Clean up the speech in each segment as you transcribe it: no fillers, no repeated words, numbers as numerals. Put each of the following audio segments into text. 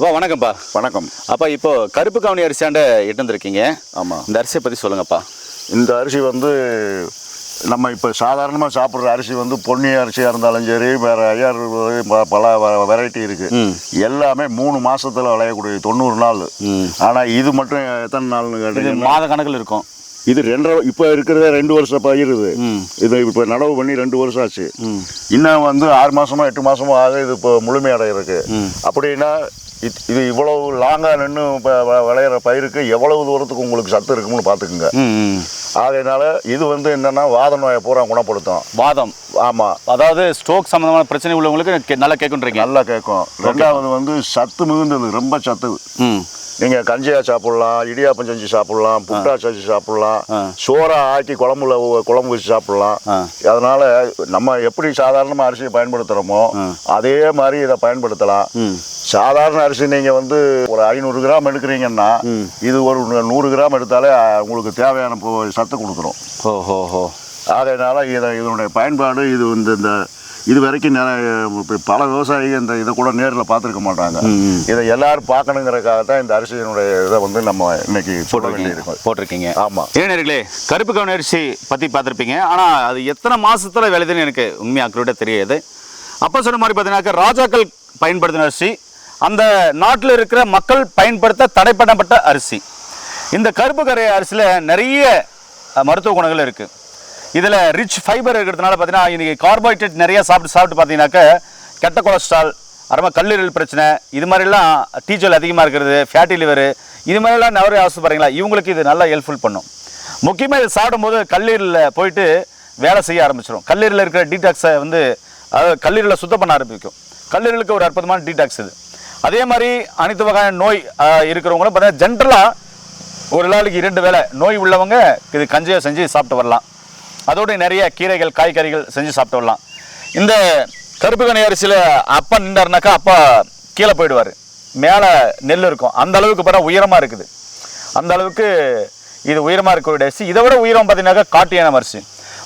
அப்பா வணக்கம்ப்பா. வணக்கம். அப்பா இப்போ கருப்பு கவுனி அரிசியாண்ட இட்டு வந்திருக்கீங்க. ஆமாம். இந்த அரிசியை பற்றி சொல்லுங்கப்பா. இந்த அரிசி வந்து நம்ம இப்போ சாதாரணமாக சாப்பிட்ற அரிசி வந்து பொன்னி அரிசியாக இருந்தாலும் சரி, வேறு பல வெரைட்டி இருக்குது. எல்லாமே 3 மாதத்தில் விளையக்கூடிய 90 நாள். ஆனால் இது மட்டும் எத்தனை நாள்னு கேட்டீங்கன்னா மாத கணக்கில் இருக்கும். இது 2 இப்போ இருக்கிறதே 2 வருஷம் பயிருது. இது இப்போ நடவு பண்ணி 2 வருஷம் ஆச்சு. இன்னும் வந்து 6 மாதமோ 8 மாதமோ ஆக இது இப்போ முழுமையடைகிறதுக்கு. அப்படின்னா இது இவ்வளவு லாங்காக நின்று இப்போ விளையிற பயிருக்கு எவ்வளவு தூரத்துக்கு உங்களுக்கு சத்து இருக்குன்னு பார்த்துக்குங்க. ஆகையினால இது வந்து என்னென்னா வாத நோயை பூரா குணப்படுத்தும். வாதம், ஆமாம், அதாவது ஸ்ட்ரோக் சம்மந்தமான பிரச்சனை உள்ளவங்களுக்கு நல்லா கேட்குன்றீங்க. நல்லா கேட்கும். 2வது வந்து சத்து மிகுந்தது, ரொம்ப சத்து. நீங்கள் கஞ்சியாக சாப்பிட்லாம், இடியாப்பம் செஞ்சு சாப்பிட்லாம், புட்டா செஞ்சு சாப்பிட்லாம், சோறா ஆக்கி குழம்பு வச்சு சாப்பிட்லாம். அதனால் நம்ம எப்படி சாதாரணமாக அரிசியை பயன்படுத்துகிறோமோ அதே மாதிரி இதை பயன்படுத்தலாம். சாதாரண அரிசி நீங்கள் வந்து ஒரு 500 கிராம் எடுக்கிறீங்கன்னா இது ஒரு 100 கிராம் எடுத்தாலே உங்களுக்கு தேவையான சத்து கொடுக்குறோம். ஓஹோ. அதனால் இதனுடைய பயன்பாடு இது வந்து இது வரைக்கும் பல விவசாயிகள் இதை கூட நேரில் பார்த்துருக்க மாட்டாங்க. இதை எல்லாரும் பார்க்கணுங்கிறதுக்காகத்தான் இந்த அரிசியினுடைய இதை வந்து நம்ம இன்னைக்கு போட்டிருக்கீங்க. ஆமாம். ஏனர்களே, கருப்பு கவுனி அரிசி பற்றி பார்த்துருப்பீங்க. ஆனால் அது எத்தனை மாதத்தில் விளையுதுன்னு எனக்கு உண்மையாக அக்யூரேட்டாக தெரியாது. அப்போ சொன்ன மாதிரி பார்த்தீங்கன்னாக்கா ராஜாக்கள் பயன்படுத்தின அரிசி, அந்த நாட்டில் இருக்கிற மக்கள் பயன்படுத்த தடைப்படப்பட்ட அரிசி. இந்த கருப்பு கரை அரிசியில் நிறைய மருத்துவ குணங்கள் இருக்குது. இதில் ரிச் ஃபைபர் இருக்கிறதுனால பார்த்தீங்கன்னா இன்றைக்கி கார்போஹைட்ரேட் நிறையா சாப்பிட்டு பார்த்தீங்கன்னாக்க கெட்ட கொலஸ்ட்ரால், அப்புறமா கல்லீரல் பிரச்சனை, இது மாதிரிலாம் டீச்சல் அதிகமாக இருக்கிறது, ஃபேட்டி லிவரு, இது மாதிரிலாம் நிறைய அவசியம் பாருங்களா. இவங்களுக்கு இது நல்லா ஹெல்ப்ஃபுல் பண்ணும். முக்கியமாக இது சாப்பிடும்போது கல்லீரலில் போயிட்டு வேலை செய்ய ஆரம்பிச்சிடும். கல்லீரலில் இருக்கிற டீடாக்ஸை வந்து அதாவது கல்லீரலை சுத்தம் பண்ண ஆரம்பிக்கும். கல்லீரலுக்கு ஒரு அற்புதமான டீடாக்ஸ் இது. அதே மாதிரி அனைத்து வகையான நோய் இருக்கிறவங்களும் பார்த்தீங்கன்னா ஜென்ரலாக ஒரு நாளைக்கு 2 வேளை நோய் உள்ளவங்க இது கஞ்சியை செஞ்சு சாப்பிட்டு வரலாம். அதோடு நிறைய கீரைகள், காய்கறிகள் செஞ்சு சாப்பிட்டு வரலாம். இந்த கருப்பு கவுனி அரிசியில் அப்பா நின்றாருனாக்கா அப்பா கீழே போயிடுவார். மேலே நெல் இருக்கும். அந்த அளவுக்கு பார்த்தா உயரமாக இருக்குது. அந்த அளவுக்கு இது உயரமாக இருக்கக்கூடிய அரிசி. இதை விட உயரம் பார்த்தீங்கன்னாக்கா காட்டு யானை அரிசி.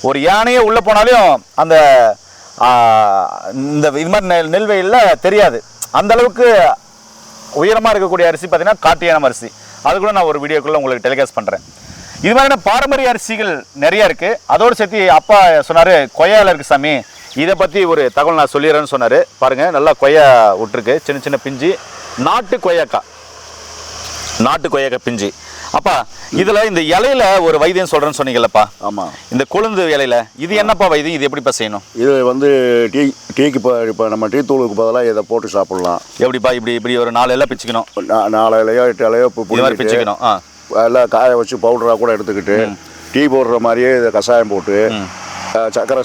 ஒரு யானையே உள்ளே போனாலும் அந்த இந்த இது மாதிரி நெல்வெளியில் தெரியாது. அந்த அளவுக்கு உயரமாக இருக்கக்கூடிய அரிசி பார்த்தீங்கன்னா காட்டு யானை அரிசி. அது கூட நான் ஒரு வீடியோக்குள்ளே உங்களுக்கு டெலிகாஸ்ட் பண்ணுறேன். இது மாதிரியான பாரம்பரிய அரிசிகள் நிறையா இருக்குது. அதோடு சேர்த்து அப்பா சொன்னார் கொய்யாவில் இருக்குது சாமி, இதை பற்றி ஒரு தகவல் நான் சொல்லிடுறேன்னு சொன்னார். பாருங்கள், நல்லா கொய்யா விட்டுருக்கு, சின்ன சின்ன பிஞ்சு, நாட்டு கொய்யாக்காய் பிஞ்சு. அப்பா இதில் இந்த இலையில ஒரு வைத்தியம் சொல்கிறேன்னு சொன்னீங்கல்லப்பா. ஆமாம். இந்த கொழுந்து இலையில இது என்னப்பா வைத்தியம்? இது எப்படிப்பா செய்யணும்? இது வந்து டீக்கு இப்போ நம்ம டீ தூளுக்கு பதிலாக இதை போட்டு சாப்பிட்லாம். எப்படிப்பா? இப்படி ஒரு 4 இலை பிச்சுக்கணும். 4 இலையோ 8 இலையோ பிச்சுக்கணும். எல்லாம் காய வச்சு பவுடராக கூட எடுத்துக்கிட்டு டீ போடுற மாதிரியே இதை கஷாயம் போட்டு சர்க்கரை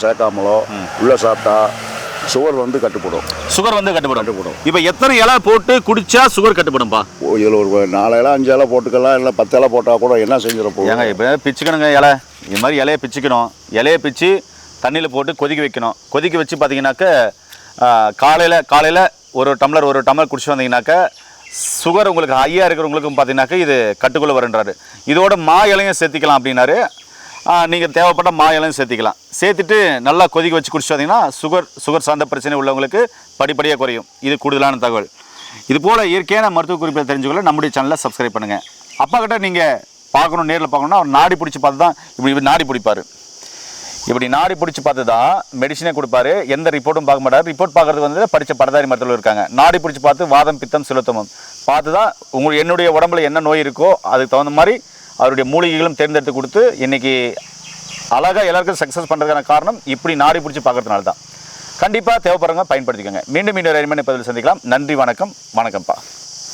சேர்க்காமலோ உள்ளே சாப்பிட்டா சுகர் வந்து கட்டுப்படும். இப்போ எத்தனை இலை போட்டு குடிச்சா சுகர் கட்டுப்படும்பா? இதில் ஒரு 4 இலை 5 இலை போட்டுக்கலாம், இல்லை 10 இலை போட்டால் கூட என்ன செஞ்சிடப்போ. ஏங்க இப்போ பிச்சுக்கணுங்க இலை, இது மாதிரி இலையை பிச்சுக்கணும். இலையை பிச்சு தண்ணியில் போட்டு கொதிக்க வைக்கணும். கொதிக்க வச்சு பார்த்தீங்கன்னாக்க காலையில் ஒரு டம்ளர் குடிச்சு வந்தீங்கன்னாக்க சுகர் உங்களுக்கு ஹையாக இருக்கிறவங்களுக்கும் பார்த்தீங்கன்னாக்க இது கட்டுக்குள்ளே வருன்றாரு. இதோட மா இலையும் சேர்த்திக்கலாம் அப்படின்னாரு. நீங்கள் தேவைப்பட்ட மா இலையும் சேர்த்திக்கலாம். சேர்த்துட்டு நல்லா கொதிக்க வச்சு குடிச்சு வந்தீங்கன்னா சுகர் சார்ந்த பிரச்சனை உள்ளவங்களுக்கு படிப்படியாக குறையும். இது கூடுதலான தகவல். இது போல் இயற்கையான மருத்துவ குறிப்பில் தெரிஞ்சுக்கொள்ள நம்முடைய சேனலை சப்ஸ்கிரைப் பண்ணுங்கள். அப்பா கிட்ட நீங்கள் பார்க்கணும், நேரில் பார்க்கணுன்னா அவர் நாடி பிடிச்சி பார்த்து தான் இப்படி நாடி பிடிப்பார். இப்படி நாடி பிடிச்சி பார்த்து தான் மெடிசனே கொடுப்பாரு. எந்த ரிப்போர்ட்டும் பார்க்க மாட்டார். ரிப்போர்ட் பார்க்குறது வந்து படித்த பட்டதாரி மருத்துவர்கள் இருக்காங்க. நாடி பிடிச்சி பார்த்து வாதம், பித்தம், சிலத்தமும் பார்த்து தான் என்னுடைய உடம்புல என்ன நோய் இருக்கோ அதுக்கு தகுந்த மாதிரி அவருடைய மூலிகைகளும் தேர்ந்தெடுத்து கொடுத்து இன்றைக்கி அழகாக எல்லாருக்கும் சக்ஸஸ் பண்ணுறதுக்கான காரணம் இப்படி நாடி பிடிச்சி பார்க்கறதுனால தான். கண்டிப்பாக தேவைப்படுறவங்க பயன்படுத்திக்கோங்க. மீண்டும் இன்னொரு அருமையான பதிவில் சந்திக்கலாம். நன்றி, வணக்கம்ப்பா.